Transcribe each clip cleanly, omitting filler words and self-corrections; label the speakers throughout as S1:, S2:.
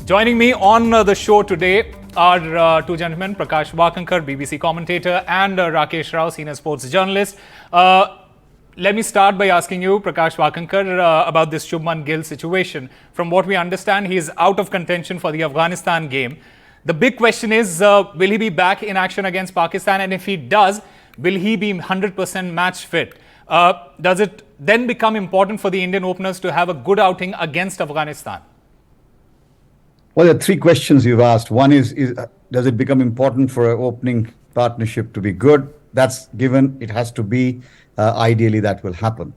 S1: Joining me on the show today are two gentlemen, Prakash Wakankar, BBC commentator, and Rakesh Rao, senior sports journalist. Let me start by asking you, Prakash Wakankar, about this Shubman Gill situation. From what we understand, he is out of contention for the Afghanistan game. The big question is, will he be back in action against Pakistan? And if he does, will he be 100% match fit? Does it then become important for the Indian openers to have a good outing against Afghanistan?
S2: Well, there are three questions you've asked. One is does it become important for an opening partnership to be good? That's given. It has to be. Ideally, that will happen.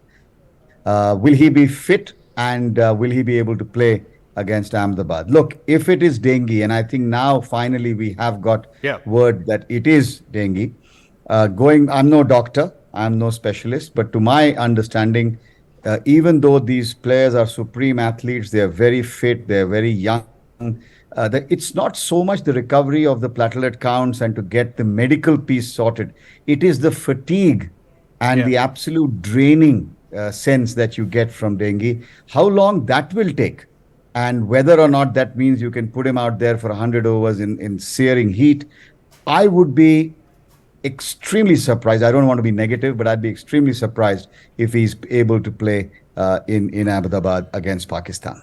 S2: Will he be fit and will he be able to play against Ahmedabad? Look, if it is dengue, and I think now finally we have got word that it is dengue. I'm no doctor, I'm no specialist, but to my understanding, even though these players are supreme athletes, they are very fit, they are very young. It's not so much the recovery of the platelet counts and to get the medical piece sorted. It is the fatigue and the absolute draining sense that you get from dengue. How long that will take, and whether or not that means you can put him out there for 100 overs in searing heat, I would be extremely surprised. I don't want to be negative, but I'd be extremely surprised if he's able to play in Ahmedabad against Pakistan.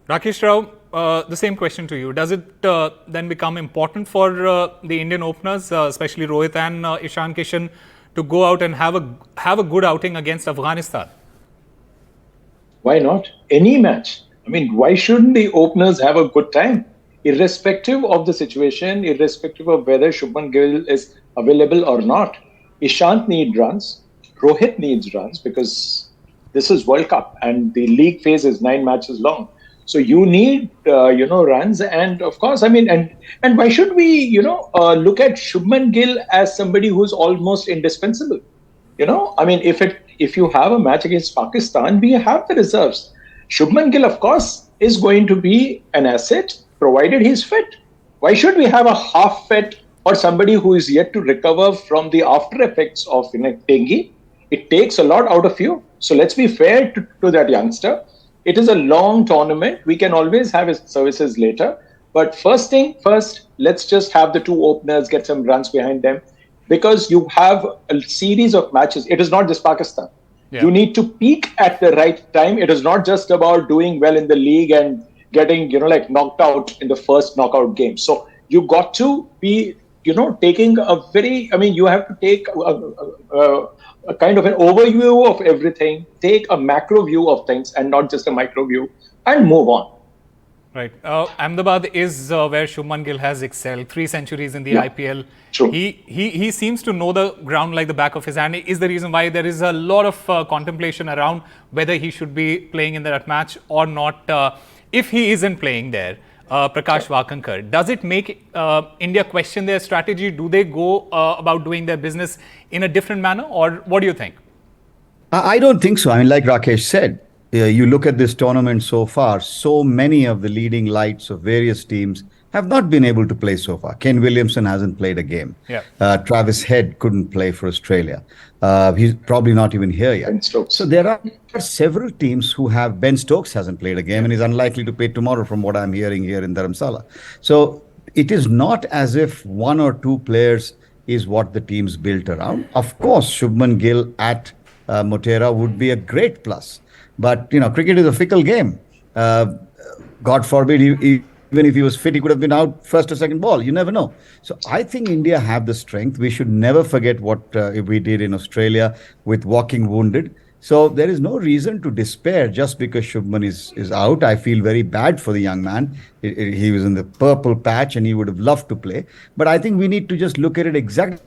S1: Rakesh Rao, the same question to you. Does it then become important for the Indian openers, especially Rohit and Ishan Kishan, to go out and have a good outing against Afghanistan?
S3: Why not? Any match. I mean, why shouldn't the openers have a good time? Irrespective of the situation, irrespective of whether Shubman Gill is available or not, Ishant needs runs, Rohit needs runs, because this is World Cup and the league phase is 9 matches long. So you need, runs. And of course, I mean, and why should we, look at Shubman Gill as somebody who's almost indispensable? I mean, if you have a match against Pakistan, we have the reserves. Shubman Gill, of course, is going to be an asset, provided he's fit. Why should we have a half fit or somebody who is yet to recover from the after effects of dengue? It takes a lot out of you. So let's be fair to that youngster. It is a long tournament. We can always have his services later. But first thing first, let's just have the two openers, get some runs behind them. Because you have a series of matches. It is not just Pakistan. Yeah. You need to peak at the right time. It is not just about doing well in the league and getting, knocked out in the first knockout game. So you got to be, taking you have to take a kind of an overview of everything, take a macro view of things and not just a micro view, and move on.
S1: Right. Ahmedabad is where Shubman Gill has excelled. 3 centuries in the IPL.
S3: True.
S1: He seems to know the ground like the back of his hand. Is the reason why there is a lot of contemplation around whether he should be playing in that match or not. If he isn't playing there, Prakash Wakankar, does it make India question their strategy? Do they go about doing their business in a different manner, or what do you think?
S2: I don't think so. I mean, like Rakesh said, you look at this tournament so far, so many of the leading lights of various teams have not been able to play so far. Ken Williamson hasn't played a game. Travis Head couldn't play for Australia. He's probably not even here yet. So there are several teams who have. Ben Stokes hasn't played a game and is unlikely to play tomorrow from what I'm hearing here in Dharamsala. So it is not as if 1 or 2 players is what the team's built around. Of course, Shubman Gill at Motera would be a great plus. But, cricket is a fickle game. God forbid, even if he was fit, he could have been out first or second ball. You never know. So I think India have the strength. We should never forget what we did in Australia with walking wounded. So there is no reason to despair just because Shubman is out. I feel very bad for the young man. He was in the purple patch and he would have loved to play. But I think we need to just look at it exactly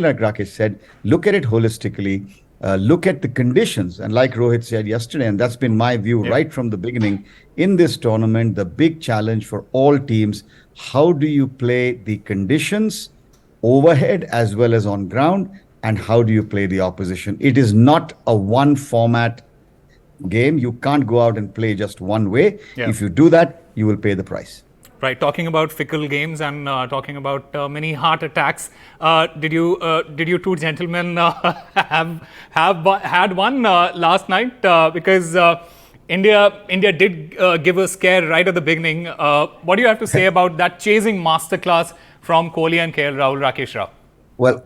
S2: like Rakesh said. Look at it holistically. Look at the conditions, and like Rohit said yesterday, and that's been my view right from the beginning, in this tournament, the big challenge for all teams, how do you play the conditions overhead as well as on ground, and how do you play the opposition? It is not a one format game. You can't go out and play just one way. If you do that, you will pay the price.
S1: Right, talking about fickle games and talking about many heart attacks. Did you two gentlemen have had one last night? Because India did give a scare right at the beginning. What do you have to say about that chasing masterclass from Kohli and KL Rahul, Rakesh Rao?
S2: Well,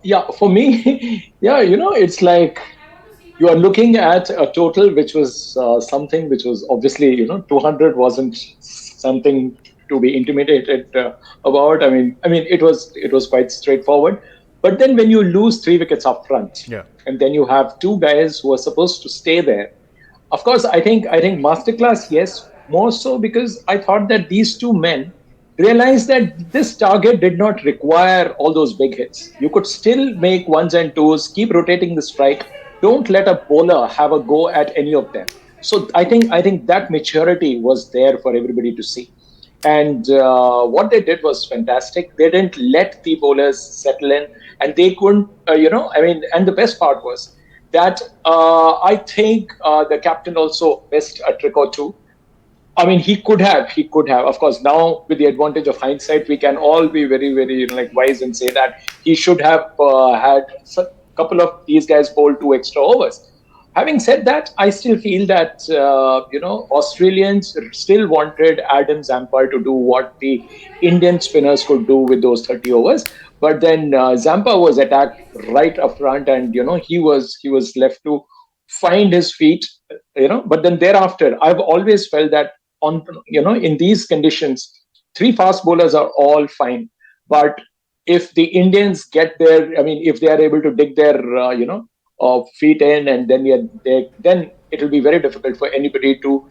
S3: yeah, for me, yeah, it's like you are looking at a total which was something which was obviously, 200 wasn't something to be intimidated about. I mean, it was quite straightforward. But then when you lose 3 wickets up front,
S1: Yeah.
S3: and then you have two guys who are supposed to stay there, of course, I think masterclass, yes, more so because I thought that these two men realized that this target did not require all those big hits. You could still make ones and twos, keep rotating the strike. Don't let a bowler have a go at any of them. So I think that maturity was there for everybody to see. And what they did was fantastic. They didn't let the bowlers settle in, and they couldn't, and the best part was that I think the captain also missed a trick or two. I mean, he could have. Of course, now with the advantage of hindsight, we can all be very, very wise and say that he should have had a couple of these guys bowl 2 extra overs. Having said that, I still feel that Australians still wanted Adam Zampa to do what the Indian spinners could do with those 30 overs. But then Zampa was attacked right up front, and he was left to find his feet. But then thereafter, I've always felt that in these conditions, three fast bowlers are all fine. But if the Indians get there, I mean, if they are able to dig their feet in, and then it will be very difficult for anybody to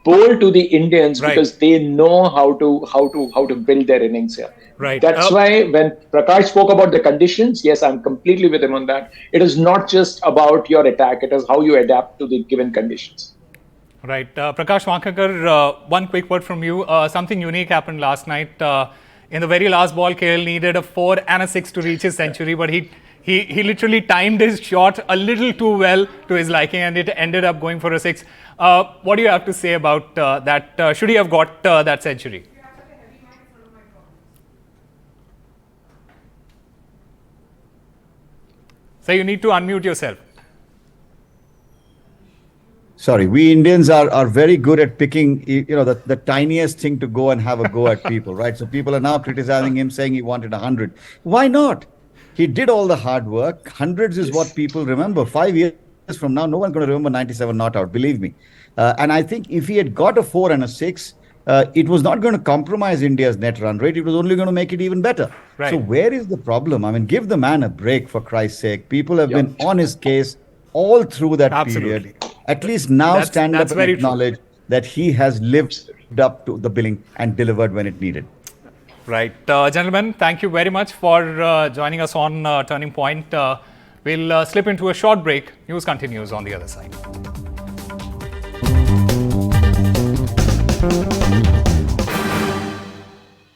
S3: bowl to the Indians,
S1: Right.
S3: because they know how to build their innings here.
S1: Right.
S3: That's why when Prakash spoke about the conditions, yes, I'm completely with him on that. It is not just about your attack; it is how you adapt to the given conditions.
S1: Right. Prakash Wakankar, one quick word from you. Something unique happened last night. In the very last ball, KL needed a 4 and a 6 to reach his century, but he literally timed his shot a little too well to his liking, and it ended up going for a 6. What do you have to say about that? Should he have got that century? So you need to unmute yourself.
S2: sorry, we Indians are very good at picking, the tiniest thing to go and have a go at people, right? So people are now criticizing him, saying he wanted 100. Why not? He did all the hard work. Hundreds is what people remember. 5 years from now, no one's going to remember 97 not out, believe me. And I think if he had got a 4 and a 6, it was not going to compromise India's net run rate. It was only going to make it even better.
S1: Right.
S2: So where is the problem? I mean, give the man a break, for Christ's sake. People have been on his case all through that
S1: Absolutely.
S2: period. At least now stand up
S1: that's
S2: and
S1: very
S2: acknowledge that he has lived up to the billing and delivered when it needed.
S1: Right. Gentlemen, thank you very much for joining us on Turning Point. We'll slip into a short break. News continues on the other side.